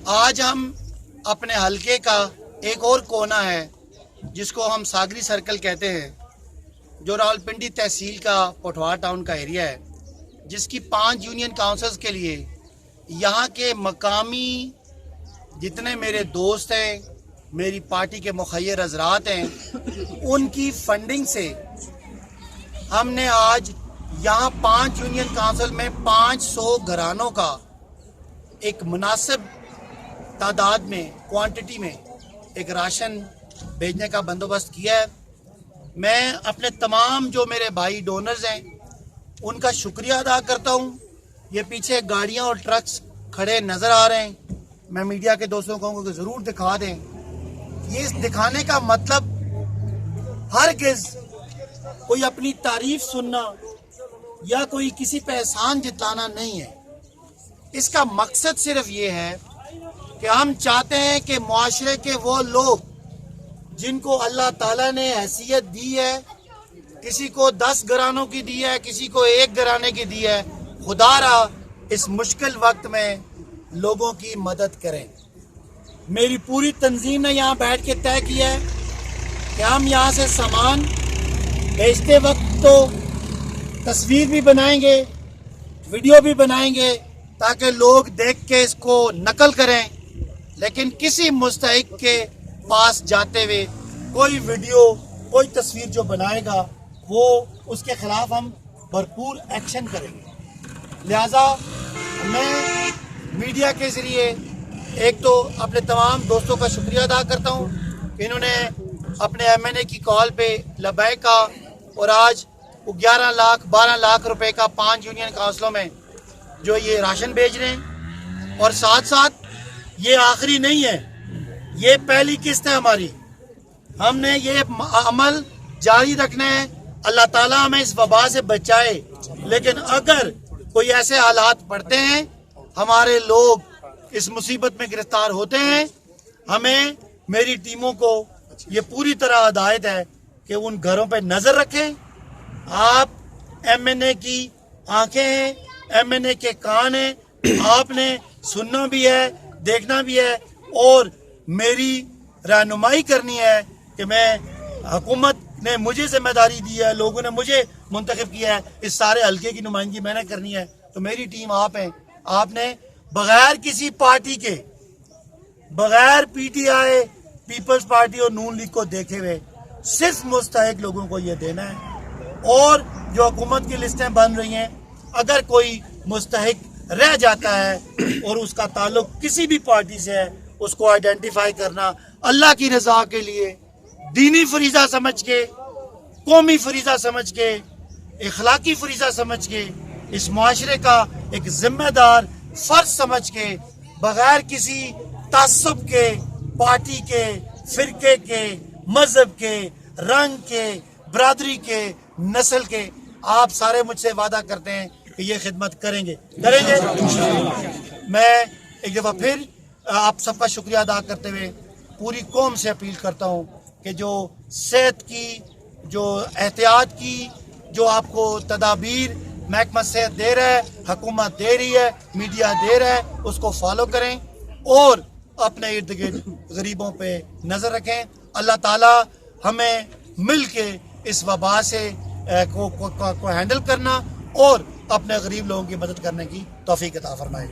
آج ہم اپنے حلقے کا ایک اور کونا ہے جس کو ہم ساگری سرکل کہتے ہیں، جو راولپنڈی تحصیل کا پٹھوار ٹاؤن کا ایریا ہے، جس کی 5 یونین کاؤنسلز کے لیے یہاں کے مقامی جتنے میرے دوست ہیں، میری پارٹی کے مخیر حضرات ہیں، ان کی فنڈنگ سے ہم نے آج یہاں 5 یونین کاؤنسل میں 500 گھرانوں کا ایک مناسب تعداد میں، کوانٹٹی میں ایک راشن بھیجنے کا بندوبست کیا ہے۔ میں اپنے تمام جو میرے بھائی ڈونرز ہیں ان کا شکریہ ادا کرتا ہوں۔ یہ پیچھے گاڑیاں اور ٹرکس کھڑے نظر آ رہے ہیں، میں میڈیا کے دوستوں کو کہوں کہ ضرور دکھا دیں۔ یہ دکھانے کا مطلب ہرگز کوئی اپنی تعریف سننا یا کوئی کسی پہ احسان جتلانا نہیں ہے۔ اس کا مقصد صرف یہ ہے کہ ہم چاہتے ہیں کہ معاشرے کے وہ لوگ جن کو اللہ تعالیٰ نے حیثیت دی ہے، کسی کو 10 گھرانوں کی دی ہے، کسی کو 1 گھرانے کی دی ہے، خدا را اس مشکل وقت میں لوگوں کی مدد کریں۔ میری پوری تنظیم نے یہاں بیٹھ کے طے کیا ہے کہ ہم یہاں سے سامان بھیجتے وقت تو تصویر بھی بنائیں گے، ویڈیو بھی بنائیں گے تاکہ لوگ دیکھ کے اس کو نقل کریں، لیکن کسی مستحق کے پاس جاتے ہوئے کوئی ویڈیو، کوئی تصویر جو بنائے گا وہ اس کے خلاف ہم بھرپور ایکشن کریں گے۔ لہٰذا میں میڈیا کے ذریعے ایک تو اپنے تمام دوستوں کا شکریہ ادا کرتا ہوں کہ انہوں نے اپنے MNA کی کال پہ لبیک کہا اور آج وہ 11 لاکھ 12 لاکھ روپے کا 5 یونین کاؤنسلوں میں جو یہ راشن بھیج رہے ہیں، اور ساتھ ساتھ یہ آخری نہیں ہے، یہ پہلی قسط ہے ہماری۔ ہم نے یہ عمل جاری رکھنا ہے۔ اللہ تعالیٰ ہمیں اس وبا سے بچائے، لیکن اگر کوئی ایسے حالات پڑتے ہیں، ہمارے لوگ اس مصیبت میں گرفتار ہوتے ہیں، ہمیں میری ٹیموں کو یہ پوری طرح ہدایت ہے کہ ان گھروں پہ نظر رکھیں۔ آپ MNA کی آنکھیں ہیں، MNA کے کان ہیں، آپ نے سننا بھی ہے، دیکھنا بھی ہے، اور میری رہنمائی کرنی ہے کہ میں حکومت نے مجھے ذمہ داری دی ہے، لوگوں نے مجھے منتخب کیا ہے، اس سارے حلقے کی نمائندگی میں نے کرنی ہے، تو میری ٹیم آپ ہیں۔ آپ نے بغیر کسی پارٹی کے، بغیر PTI، پیپلز پارٹی اور نون لیگ کو دیکھے ہوئے صرف مستحق لوگوں کو یہ دینا ہے، اور جو حکومت کی لسٹیں بن رہی ہیں، اگر کوئی مستحق رہ جاتا ہے اور اس کا تعلق کسی بھی پارٹی سے ہے، اس کو آئیڈینٹیفائی کرنا اللہ کی رضا کے لیے دینی فریضہ سمجھ کے، قومی فریضہ سمجھ کے، اخلاقی فریضہ سمجھ کے، اس معاشرے کا ایک ذمہ دار فرض سمجھ کے، بغیر کسی تعصب کے، پارٹی کے، فرقے کے، مذہب کے، رنگ کے، برادری کے، نسل کے، آپ سارے مجھ سے وعدہ کرتے ہیں کہ یہ خدمت کریں گے۔ میں ایک دفعہ پھر آپ سب کا شکریہ ادا کرتے ہوئے پوری قوم سے اپیل کرتا ہوں کہ جو صحت کی، جو احتیاط کی، جو آپ کو تدابیر محکمہ صحت دے رہا ہے، حکومت دے رہی ہے، میڈیا دے رہا ہے، اس کو فالو کریں اور اپنے ارد گرد غریبوں پہ نظر رکھیں۔ اللہ تعالیٰ ہمیں مل کے اس وبا سے کو ہینڈل کرنا اور اپنے غریب لوگوں کی مدد کرنے کی توفیق عطا فرمائے۔